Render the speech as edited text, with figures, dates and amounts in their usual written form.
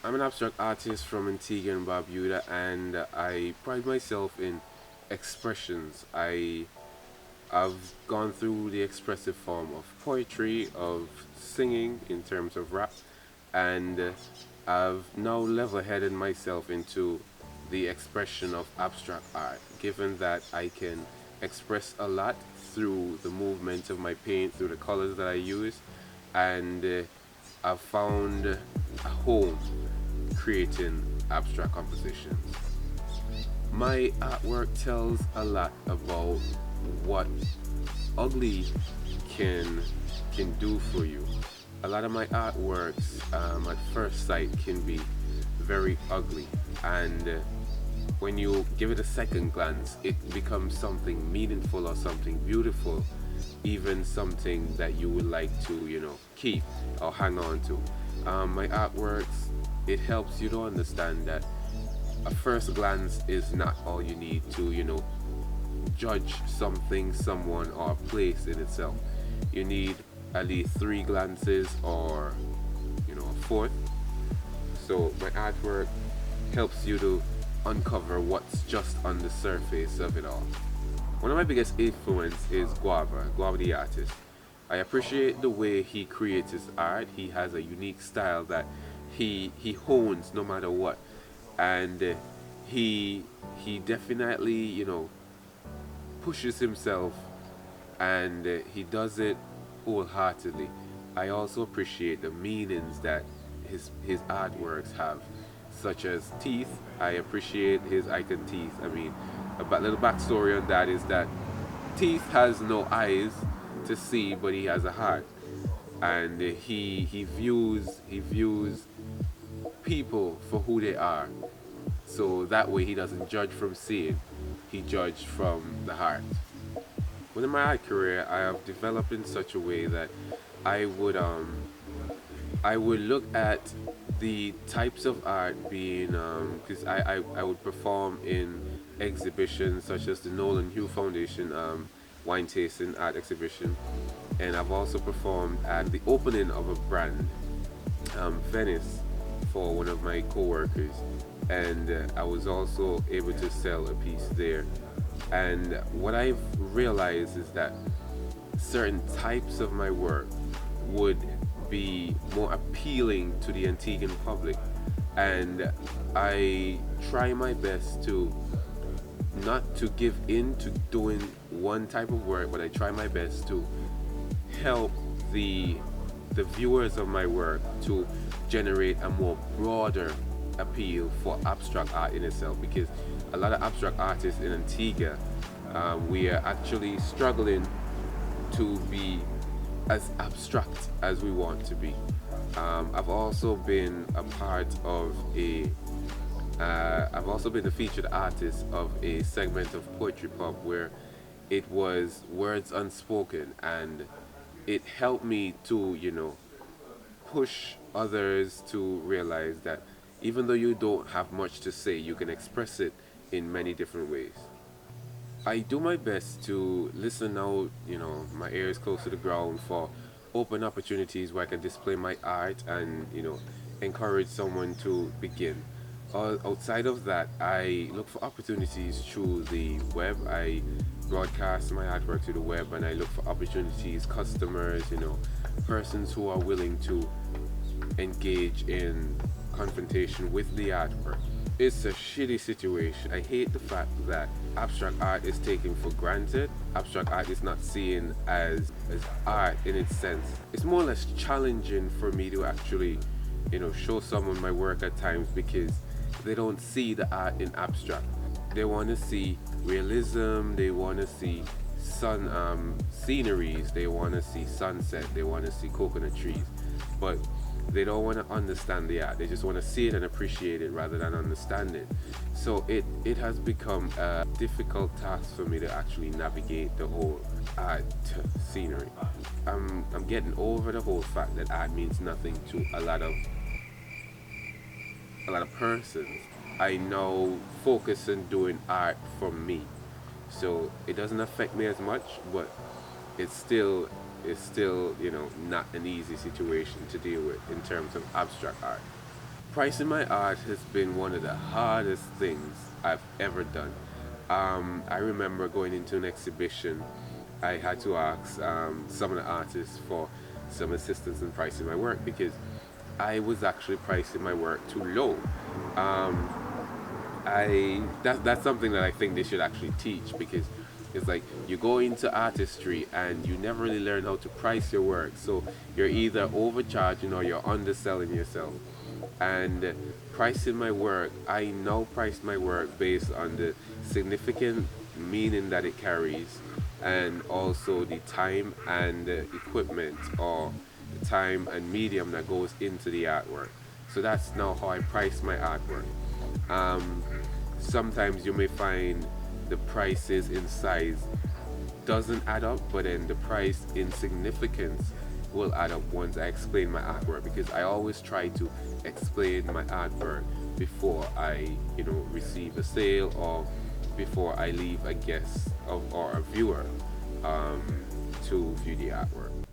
I'm an abstract artist from Antigua and Barbuda, and I pride myself in expressions. I've gone through the expressive form of poetry, of singing in terms of rap, and I've now level-headed myself into the expression of abstract art, given that I can express a lot through the movement of my paint, through the colors that I use, and I've found a home creating abstract compositions. My artwork tells a lot about what ugly can can do for you. A lot of my artworks at first sight can be very ugly, and when you give it a second glance, it becomes something meaningful or something beautiful, even something that you would like to, keep or hang on to. My artworks, it helps you to understand that a first glance is not all you need to, judge something, someone, or a place in itself. You need at least three glances or, a fourth. So my artwork helps you to uncover what's just on the surface of it all. One of my biggest influence is Guava the artist. I appreciate the way he creates his art. He has a unique style that he hones no matter what, and he he definitely pushes himself, and he does it wholeheartedly. I also appreciate the meanings that his artworks have, such as teeth. I appreciate his icon teeth. I mean, a little backstory on that is that teeth has no eyes to see, but he has a heart, and he views people for who they are. So that way he doesn't judge from seeing, he judged from the heart. Within my art career, I have developed in such a way that I would um I would look at the types of art being, because I would perform in exhibitions such as the Nolan Hugh Foundation wine tasting art exhibition, and I've also performed at the opening of a brand, Venice, for one of my coworkers, and I was also able to sell a piece there. And what I've realized is that certain types of my work would be more appealing to the Antiguan public, and I try my best to not to give in to doing one type of work, but I try my best to help the the viewers of my work to generate a more broader appeal for abstract art in itself, because a lot of abstract artists in Antigua, we are actually struggling to be as abstract as we want to be. I've also been a part of a I've also been the featured artist of a segment of Poetry Pub where it was words unspoken, and it helped me to, push others to realize that even though you don't have much to say, you can express it in many different ways. I do my best to listen out, my ears close to the ground for open opportunities where I can display my art and, encourage someone to begin. Outside of that, I look for opportunities through the web. I broadcast my artwork to the web, and I look for opportunities, customers, persons who are willing to engage in confrontation with the artwork. It's a shitty situation. I hate the fact that abstract art is taken for granted. Abstract art is not seen as art in its sense. It's more or less challenging for me to actually, show someone my work at times, because they don't see the art in abstract. They want to see realism. They want to see sceneries. They want to see sunset. They want to see coconut trees, but they don't want to understand the art. They just want to see it and appreciate it rather than understand it. So it has become a difficult task for me to actually navigate the whole art scenery. I'm getting over the whole fact that art means nothing to a lot of persons. I now focus on doing art for me, so it doesn't affect me as much, but it's still not an easy situation to deal with in terms of abstract art. Pricing my art has been one of the hardest things I've ever done. I remember going into an exhibition. I had to ask some of the artists for some assistance in pricing my work because I was actually pricing my work too low. Um, that's something that I think they should actually teach, because it's like you go into artistry and you never really learn how to price your work. So you're either overcharging or you're underselling yourself. And pricing my work, I now price my work based on the significant meaning that it carries, and also the time and equipment, or the time and medium that goes into the artwork. So that's now how I price my artwork. Um, Sometimes you may find the prices in size doesn't add up, but then the price in significance will add up once I explain my artwork, because I always try to explain my artwork before I, receive a sale, or before I leave a guest or a viewer um, to view the artwork.